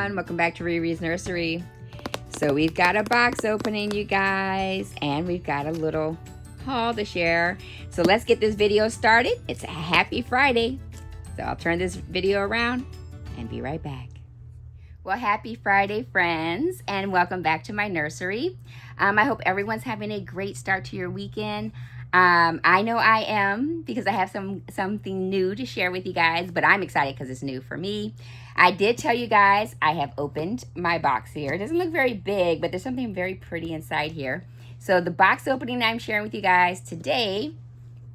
everyone, welcome back to Riri's Nursery. So we've got a box opening, you guys, and we've got a little haul to share. So let's get this video started. It's a happy Friday. So I'll turn this video around and be right back. Well, happy Friday, friends, and welcome back to my nursery. I hope everyone's having a great start to your weekend. I know I am, because I have something new to share with you guys, but I'm excited because it's new for me. I did tell you guys I have opened my box here. It doesn't look very big, but there's something very pretty inside here. So the box opening I'm sharing with you guys today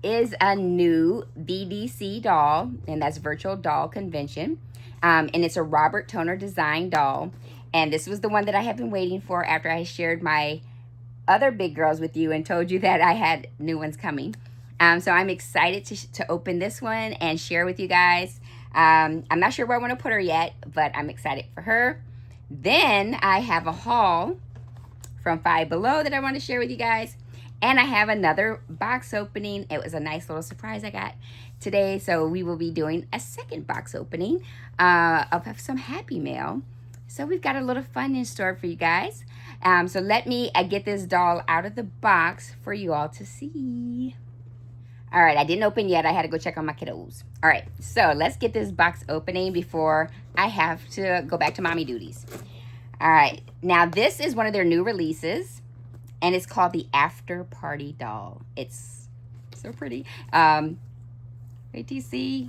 is a new VDC doll, and that's Virtual Doll Convention. And it's a Robert Toner design doll. And this was the one that I have been waiting for after I shared my other big girls with you and told you that I had new ones coming. So I'm excited to open this one and share with you guys. I'm not sure where I want to put her yet, but I'm excited for her. Then I have a haul from Five Below that I want to share with you guys. And I have another box opening. It was a nice little surprise I got today. So we will be doing a second box opening of some Happy Mail. So we've got a little fun in store for you guys. So let me get this doll out of the box for you all to see. All right, I didn't open yet. I had to go check on my kiddos. All right, so let's get this box opening before I have to go back to mommy duties. All right, now this is one of their new releases, and it's called the After Party Doll. It's so pretty. Wait till you see.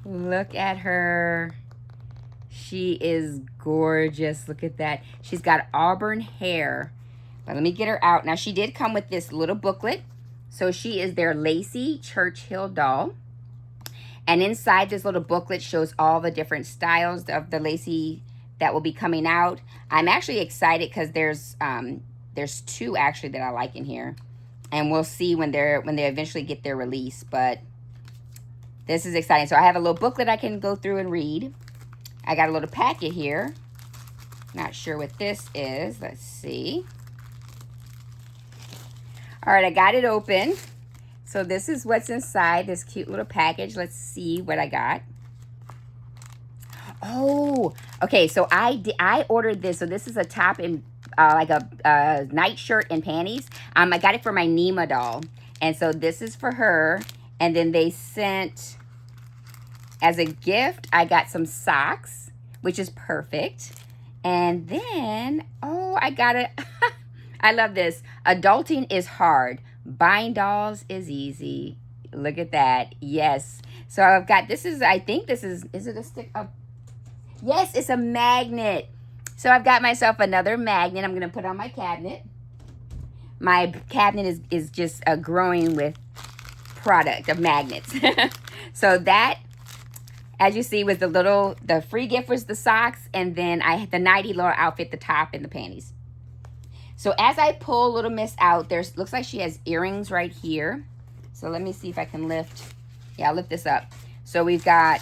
Look at her. She is gorgeous. Look at that. She's got auburn hair. But let me get her out. Now, she did come with this little booklet. So she is their Lacey Churchill doll. And inside this little booklet shows all the different styles of the Lacey that will be coming out. I'm actually excited because there's two actually that I like in here. And we'll see when they eventually get their release. But this is exciting. So I have a little booklet I can go through and read. I got a little packet here. Not sure what this is. Let's see. All right, I got it open. So this is what's inside this cute little package. Let's see what I got. Oh, okay. So I ordered this. So this is a top and like a night shirt and panties. I got it for my Nema doll. And so this is for her. And then they sent, as a gift, I got some socks, which is perfect. And then, oh, I got it. I love this. Adulting is hard. Buying dolls is easy. Look at that. Yes. So I've got, this is, I think this is it a stick of, yes, it's a magnet. So I've got myself another magnet I'm going to put on my cabinet. My cabinet is just growing with product of magnets. So that, as you see, was the free gift was the socks, and then I had the nighty little outfit, the top and the panties. So as I pull little Miss out, looks like she has earrings right here. So let me see if I can lift. Yeah, I'll lift this up. So we've got,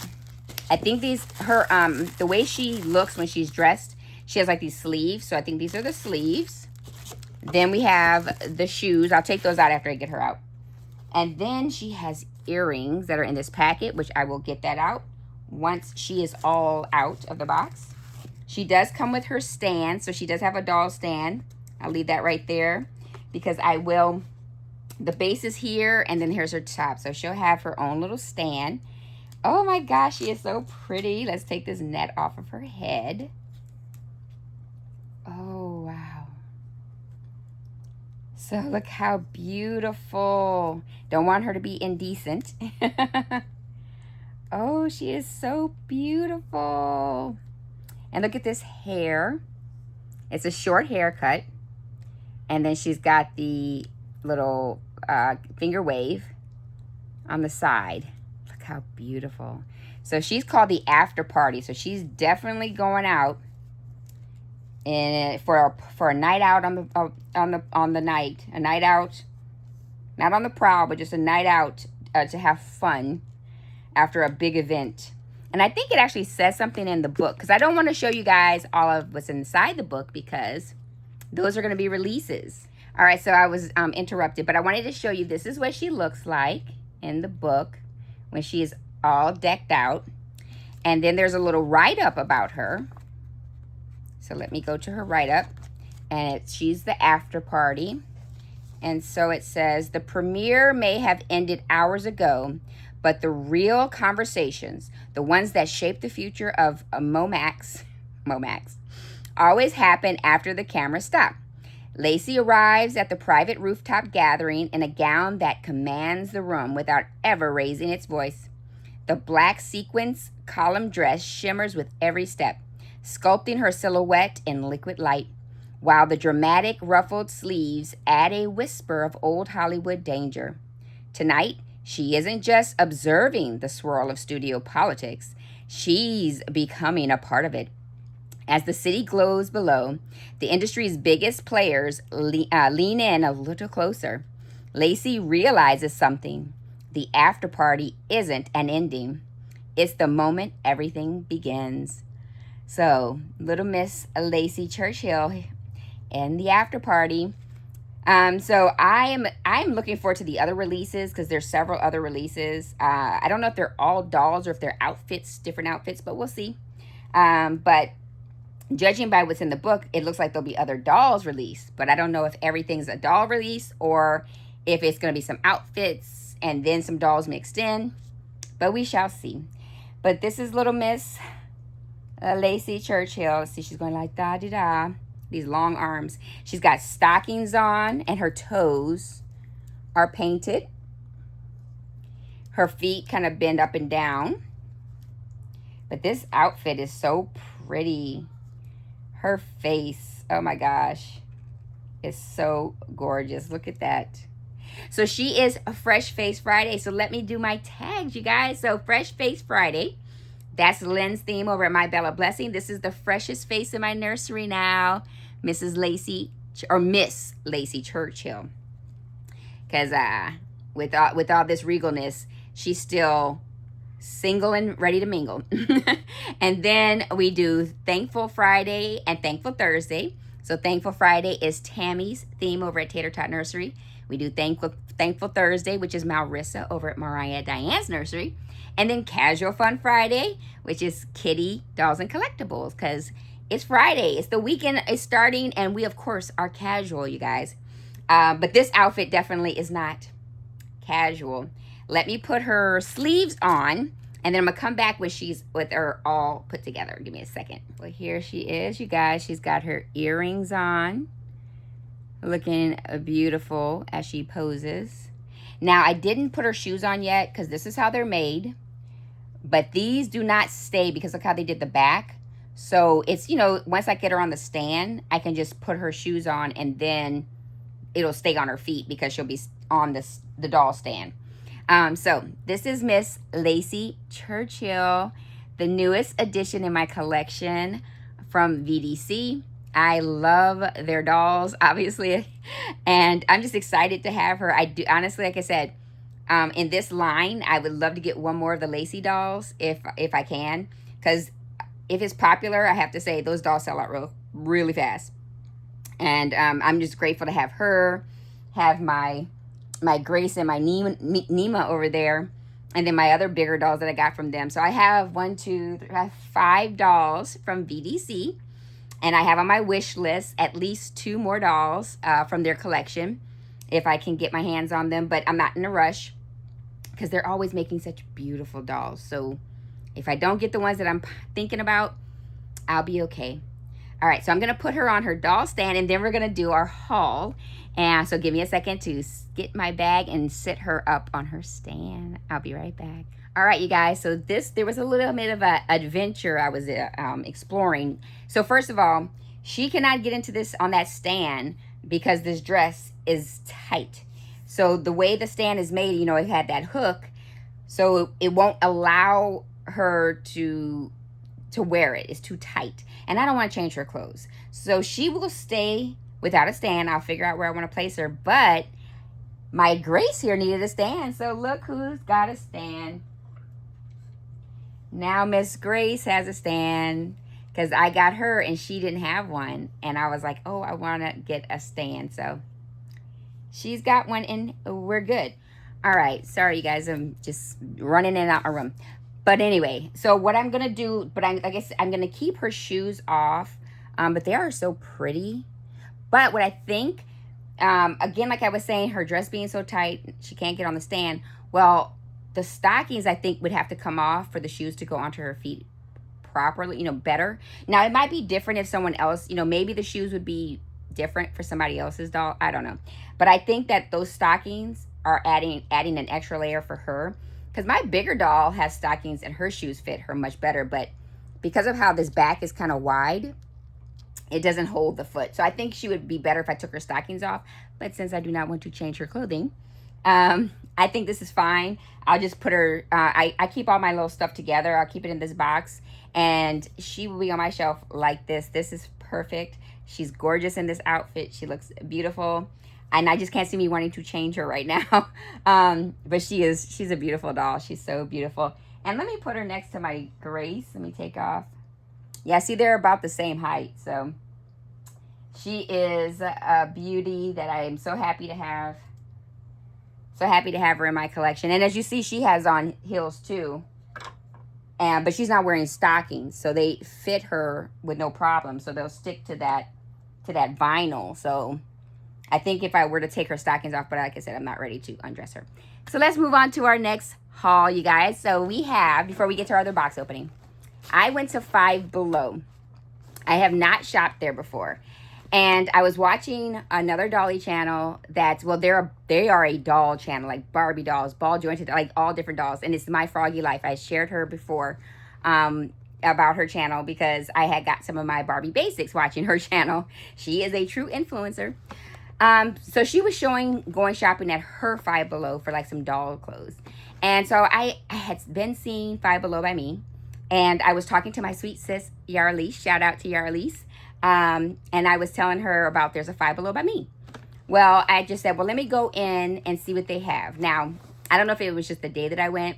I think the way she looks when she's dressed, she has like these sleeves. So I think these are the sleeves. Then we have the shoes. I'll take those out after I get her out. And then she has earrings that are in this packet, which I will get that out once she is all out of the box. She does come with her stand. So she does have a doll stand. I'll leave that right there because the base is here and then here's her top. So she'll have her own little stand. Oh my gosh, she is so pretty. Let's take this net off of her head. Oh, wow. So look how beautiful. Don't want her to be indecent. Oh, she is so beautiful. And look at this hair. It's a short haircut. And then she's got the little finger wave on the side. Look how beautiful. So she's called the After Party. So she's definitely going out for a night out on the night. A night out, not on the prowl, but just a night out to have fun after a big event. And I think it actually says something in the book, because I don't want to show you guys all of what's inside the book because those are going to be releases. All right, so I was interrupted, but I wanted to show you this is what she looks like in the book when she is all decked out. And then there's a little write-up about her. So let me go to her write-up. And she's the after party. And so it says, the premiere may have ended hours ago, but the real conversations, the ones that shape the future of Momax, always happen after the cameras stop. Lacey arrives at the private rooftop gathering in a gown that commands the room without ever raising its voice. The black sequins column dress shimmers with every step, sculpting her silhouette in liquid light, while the dramatic ruffled sleeves add a whisper of old Hollywood danger. Tonight, she isn't just observing the swirl of studio politics, she's becoming a part of it. As the city glows below, the industry's biggest players lean in a little closer. Lacey realizes something. The after party isn't an ending. It's the moment everything begins. So, little Miss Lacey Churchill and the after party. So I'm looking forward to the other releases because there's several other releases. I don't know if they're all dolls or if they're outfits, different outfits, but we'll see. But judging by what's in the book, it looks like there'll be other dolls released, but I don't know if everything's a doll release or if it's going to be some outfits and then some dolls mixed in, but we shall see. But this is little Miss Lacey Churchill. See, she's going like da-da-da. These long arms. She's got stockings on and her toes are painted. Her feet kind of bend up and down. But this outfit is so pretty. Her face, oh my gosh, is so gorgeous. Look at that. So she is a Fresh Face Friday. So let me do my tags, you guys. So Fresh Face Friday. That's Lynn's theme over at My Bella Blessing. This is the freshest face in my nursery now, Mrs. Lacey, or Miss Lacey Churchill. Because with all this regalness, she's still single and ready to mingle. And then we do Thankful Friday and Thankful Thursday. So Thankful Friday is Tammy's theme over at Tater Tot Nursery. We do Thankful Thursday, which is Marissa over at Mariah Diane's Nursery. And then Casual Fun Friday, which is Kitty Dolls and Collectibles, because it's Friday. It's the weekend is starting, and we, of course, are casual, you guys. But this outfit definitely is not casual. Let me put her sleeves on, and then I'm going to come back when she's with her all put together. Give me a second. Well, here she is, you guys. She's got her earrings on, looking beautiful as she poses. Now, I didn't put her shoes on yet because this is how they're made. But these do not stay because look how they did the back. So it's, you know, once I get her on the stand, I can just put her shoes on and then it'll stay on her feet because she'll be on the doll stand. So this is Miss Lacey Churchill, the newest addition in my collection from VDC. I love their dolls, obviously, and I'm just excited to have her. I do, honestly, like I said, in this line, I would love to get one more of the Lacey dolls if I can, because if it's popular, I have to say those dolls sell out really fast. And I'm just grateful to have her, have my Grace and my Nima over there, and then my other bigger dolls that I got from them. So I have 5 dolls from VDC. And I have on my wish list at least 2 more dolls from their collection if I can get my hands on them. But I'm not in a rush because they're always making such beautiful dolls. So if I don't get the ones that I'm thinking about, I'll be okay. All right, so I'm going to put her on her doll stand and then we're going to do our haul. And so give me a second to get my bag and sit her up on her stand. I'll be right back. All right, you guys, so there was a little bit of an adventure I was exploring. So first of all, she cannot get into this on that stand because this dress is tight. So the way the stand is made, you know, it had that hook, so it won't allow her to wear it. It's too tight. And I don't want to change her clothes. So she will stay without a stand. I'll figure out where I want to place her. But my Grace here needed a stand. So look who's got a stand. Now Miss Grace has a stand because I got her and she didn't have one. And I was like, oh, I want to get a stand. So she's got one and we're good. All right. Sorry, you guys. I'm just running in and out my room. But anyway, so what I'm going to do, but I guess I'm going to keep her shoes off. But they are so pretty. But what I think, again, like I was saying, her dress being so tight, she can't get on the stand. Well, the stockings, I think, would have to come off for the shoes to go onto her feet properly, you know, better. Now, it might be different if someone else, you know, maybe the shoes would be different for somebody else's doll. I don't know. But I think that those stockings are adding an extra layer for her. Because my bigger doll has stockings and her shoes fit her much better. But because of how this back is kind of wide, it doesn't hold the foot. So I think she would be better if I took her stockings off. But since I do not want to change her clothing, I think this is fine. I'll just put her, I keep all my little stuff together. I'll keep it in this box. And she will be on my shelf like this. This is perfect. She's gorgeous in this outfit. She looks beautiful. And I just can't see me wanting to change her right now. But she's a beautiful doll. She's so beautiful. And let me put her next to my Grace. Let me take off. Yeah, see, they're about the same height. So she is a beauty that I am so happy to have. So happy to have her in my collection. And as you see, she has on heels too. But she's not wearing stockings. So they fit her with no problem. So they'll stick to that vinyl. So I think if I were to take her stockings off, but like I said, I'm not ready to undress her. So let's move on to our next haul, you guys. So we have, before we get to our other box opening, I went to Five Below. I have not shopped there before. And I was watching another dolly channel that's, well, they are a doll channel, like Barbie dolls, ball jointed, like all different dolls. And it's My Froggy Life. I shared her before about her channel because I had got some of my Barbie basics watching her channel. She is a true influencer. So she was going shopping at her Five Below for like some doll clothes. And so I had been seeing Five Below by me. And I was talking to my sweet sis, Yarlise. Shout out to Yarlise. And I was telling her about there's a Five Below by me. Well, I just said, well, let me go in and see what they have. Now, I don't know if it was just the day that I went.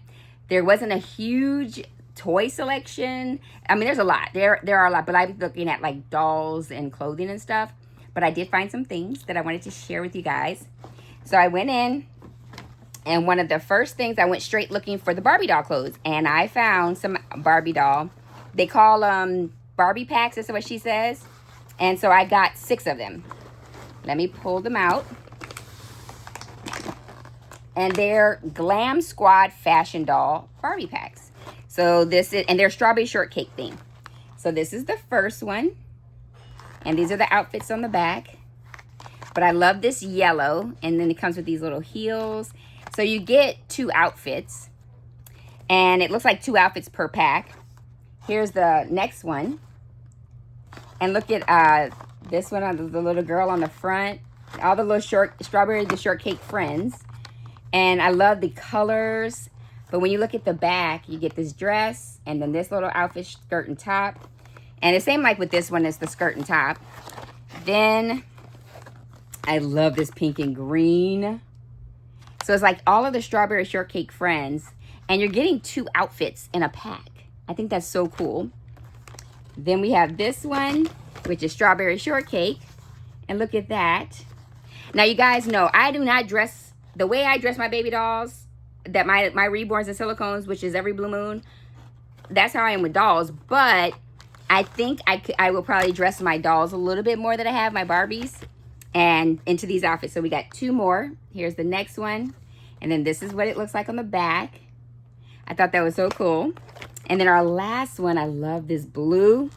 There wasn't a huge toy selection. I mean, there's a lot. There are a lot. But I'm looking at like dolls and clothing and stuff. But I did find some things that I wanted to share with you guys. So I went in. And one of the first things, I went straight looking for the Barbie doll clothes. And I found some Barbie doll. They call them Barbie packs, that's what she says. And so I got 6 of them. Let me pull them out. And they're Glam Squad Fashion Doll Barbie packs. So this is, and they're strawberry shortcake theme. So this is the first one. And these are the outfits on the back. But I love this yellow. And then it comes with these little heels. So you get 2 outfits. And it looks like 2 outfits per pack. Here's the next one. And look at this one, on the little girl on the front. All the little strawberry shortcake friends. And I love the colors. But when you look at the back, you get this dress. And then this little outfit, skirt and top. And the same like with this one is the skirt and top. Then I love this pink and green. So it's like all of the strawberry shortcake friends. And you're getting 2 outfits in a pack. I think that's so cool. Then we have this one, which is strawberry shortcake. And look at that. Now, you guys know, I do not dress the way I dress my baby dolls, that my reborns and silicones, which is every blue moon. That's how I am with dolls. But I think I will probably dress my dolls a little bit more than I have my Barbies. And into these outfits. So we got 2 more. Here's the next one. And then this is what it looks like on the back. I thought that was so cool. And then our last one, I love this blue.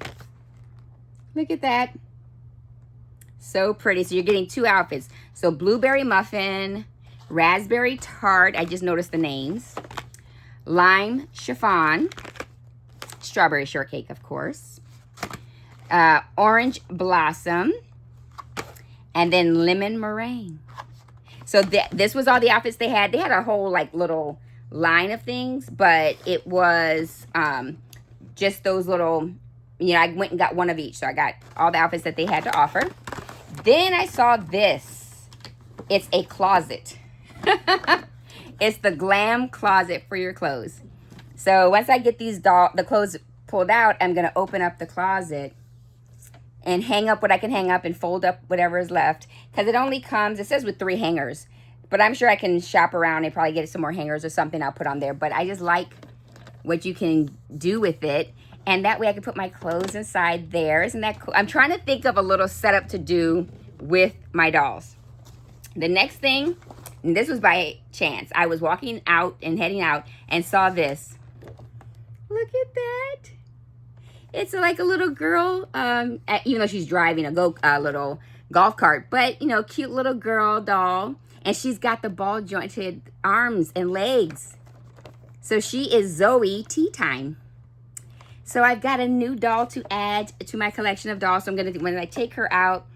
Look at that. So pretty. So you're getting 2 outfits. So blueberry muffin, raspberry tart. I just noticed the names. Lime chiffon. Strawberry shortcake, of course. Orange blossom. And then lemon meringue. So this was all the outfits they had. They had a whole like little line of things, but it was just those little, you know, I went and got 1 of each. So I got all the outfits that they had to offer. Then I saw this. It's a closet. It's the glam closet for your clothes. So once I get the clothes pulled out, I'm going to open up the closet and hang up what I can hang up and fold up whatever is left. Because it only comes, it says with 3 hangers. But I'm sure I can shop around and probably get some more hangers or something I'll put on there. But I just like what you can do with it. And that way I can put my clothes inside there. Isn't that cool? I'm trying to think of a little setup to do with my dolls. The next thing, and this was by chance. I was walking out and heading out and saw this. Look at that. It's like a little girl, even though she's driving a little golf cart. But, you know, cute little girl doll. And she's got the ball jointed arms and legs. So she is Zoe Tea Time. So I've got a new doll to add to my collection of dolls. So I'm going to, when I take her out,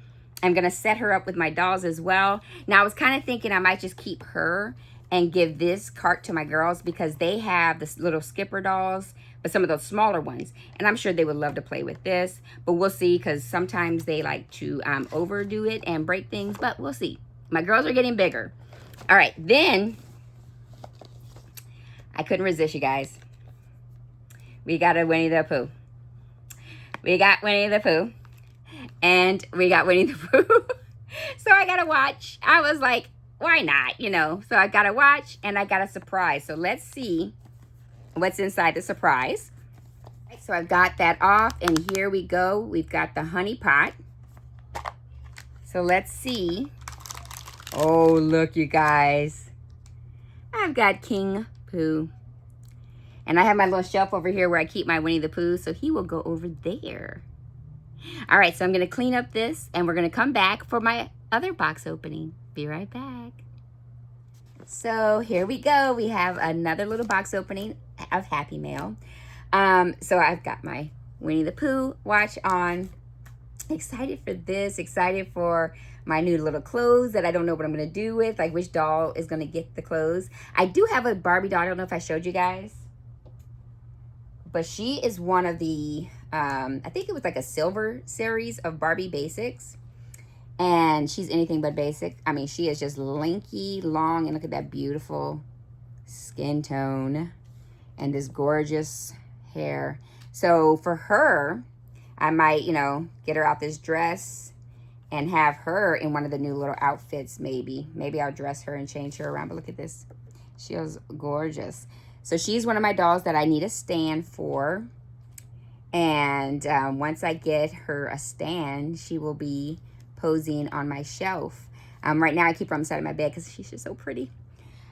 I'm going to set her up with my dolls as well. Now I was kind of thinking I might just keep her and give this cart to my girls because they have this little skipper dolls, but some of those smaller ones. And I'm sure they would love to play with this, but we'll see because sometimes they like to overdo it and break things, but we'll see. My girls are getting bigger. All right, then I couldn't resist, you guys. We got a Winnie the Pooh. We got Winnie the Pooh. And we got Winnie the Pooh. So I got to watch. I was like, why not, you know? So I got to watch and I got a surprise. So let's see what's inside the surprise. So I've got that off and here we go. We've got the honey pot. So let's see. Oh, look, you guys. I've got King Pooh. And I have my little shelf over here where I keep my Winnie the Pooh, so he will go over there. All right, so I'm going to clean up this, and we're going to come back for my other box opening. Be right back. So here we go. We have another little box opening of Happy Mail. So I've got my Winnie the Pooh watch on. Excited for this. Excited for my new little clothes that I don't know what I'm going to do with. Like which doll is going to get the clothes. I do have a Barbie doll. I don't know if I showed you guys. But she is one of the, I think it was like a silver series of Barbie basics. And she's anything but basic. I mean, she is just lanky, long, and look at that beautiful skin tone. And this gorgeous hair. So for her, I might, you know, get her out this dress and have her in one of the new little outfits maybe. Maybe I'll dress her and change her around. But look at this. She is gorgeous. So she's one of my dolls that I need a stand for. And once I get her a stand, she will be posing on my shelf. Right now I keep her on the side of my bed because she's just so pretty.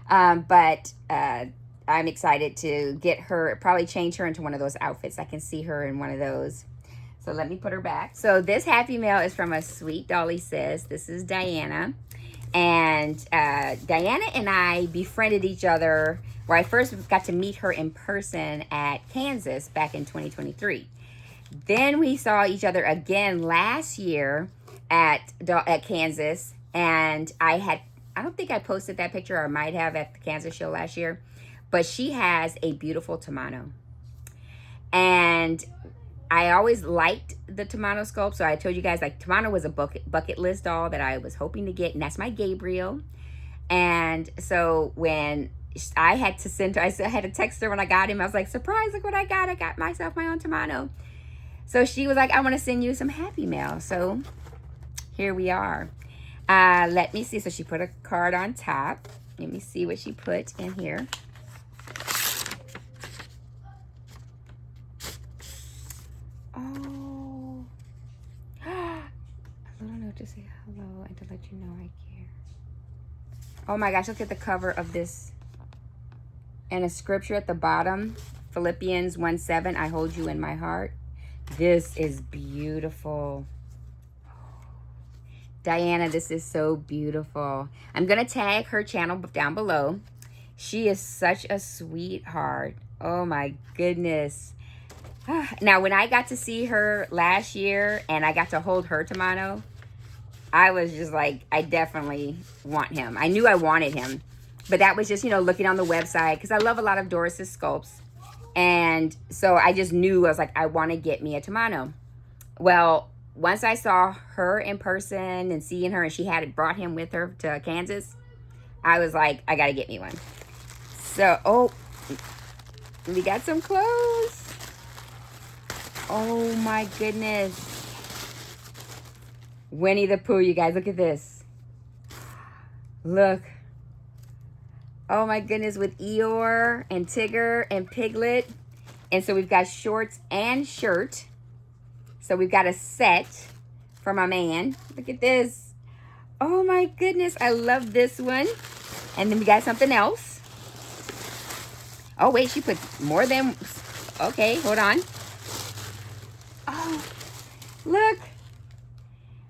But I'm excited to get her, probably change her into one of those outfits. I can see her in one of those. So let me put her back. So this Happy Mail is from a sweet dolly sis. This is Diana. And Diana and I befriended each other where I first got to meet her in person at Kansas back in 2023. Then we saw each other again last year at Kansas. And I don't think I posted that picture, or I might have at the Kansas show last year. But she has a beautiful Tamano. And I always liked the Tamano sculpt. So I told you guys, like, Tamano was a bucket list doll that I was hoping to get. And that's my Gabriel. And so when I had to send her, I had to text her when I got him. I was like, surprise, look what I got. I got myself my own Tamano. So she was like, I want to send you some Happy Mail. So here we are. Let me see. So she put a card on top. Let me see what she put in here. Oh. A little note to say hello and to let you know I care. Oh my gosh, look at the cover of this. And a scripture at the bottom. Philippians 1:7, I hold you in my heart. This is beautiful. Diana, this is so beautiful. I'm going to tag her channel down below. She is such a sweetheart. Oh my goodness. Now, when I got to see her last year and I got to hold her Tamano, I was just like, I definitely want him. I knew I wanted him. But that was just, you know, looking on the website because I love a lot of Doris's sculpts. And so I just knew, I was like, I want to get me a Tamano. Well, once I saw her in person and seeing her, and she had brought him with her to Kansas, I was like, I got to get me one. So, oh, we got some clothes. Oh my goodness. Winnie the Pooh, you guys, look at this. Look. Oh my goodness, with Eeyore and Tigger and Piglet. And so we've got shorts and shirt. So we've got a set for my man. Look at this. Oh my goodness, I love this one. And then we got something else. Oh wait, she put more than, okay, hold on. Oh, look.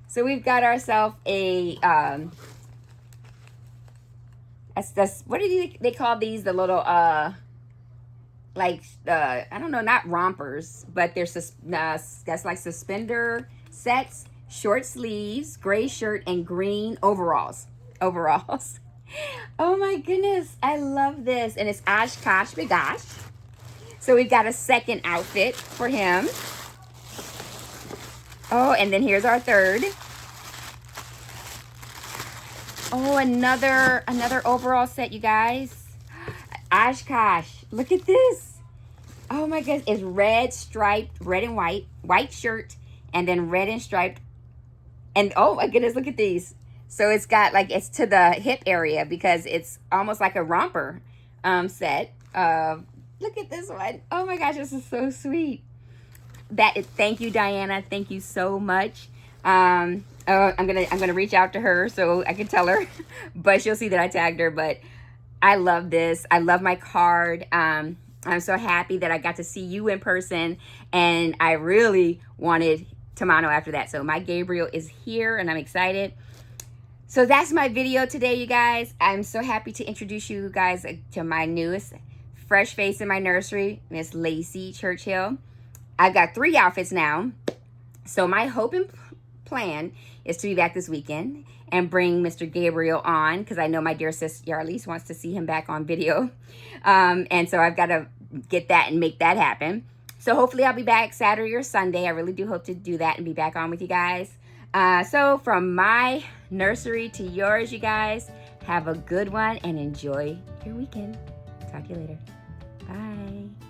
So we've got ourselves a, what do they call these? The little, like, I don't know, not rompers, but they're, that's like suspender sets, short sleeves, gray shirt, and green overalls. Oh my goodness, I love this. And it's Oshkosh Bagosh. So we've got a second outfit for him. Oh, and then here's our third. Oh, another overall set, you guys. Oshkosh, look at this. Oh my goodness, it's red striped, red and white shirt, and then red and striped. And oh my goodness, look at these. So it's got like, it's to the hip area because it's almost like a romper set. Look at this one. Oh my gosh, this is so sweet. Thank you, Diana. Thank you so much. I'm gonna reach out to her so I can tell her, but she'll see that I tagged her. But I love this. I love my card. I'm so happy that I got to see you in person, and I really wanted Tamano after that. So my Gabriel is here, and I'm excited. So that's my video today, you guys. I'm so happy to introduce you guys to my newest fresh face in my nursery, Miss Lacey Churchill. I've got 3 outfits now. So my hope and plan is to be back this weekend and bring Mr. Gabriel on, because I know my dear sis Yarlise wants to see him back on video. And so I've got to get that and make that happen. So hopefully I'll be back Saturday or Sunday. I really do hope to do that and be back on with you guys. So from my nursery to yours, you guys, have a good one and enjoy your weekend. Talk to you later. Bye.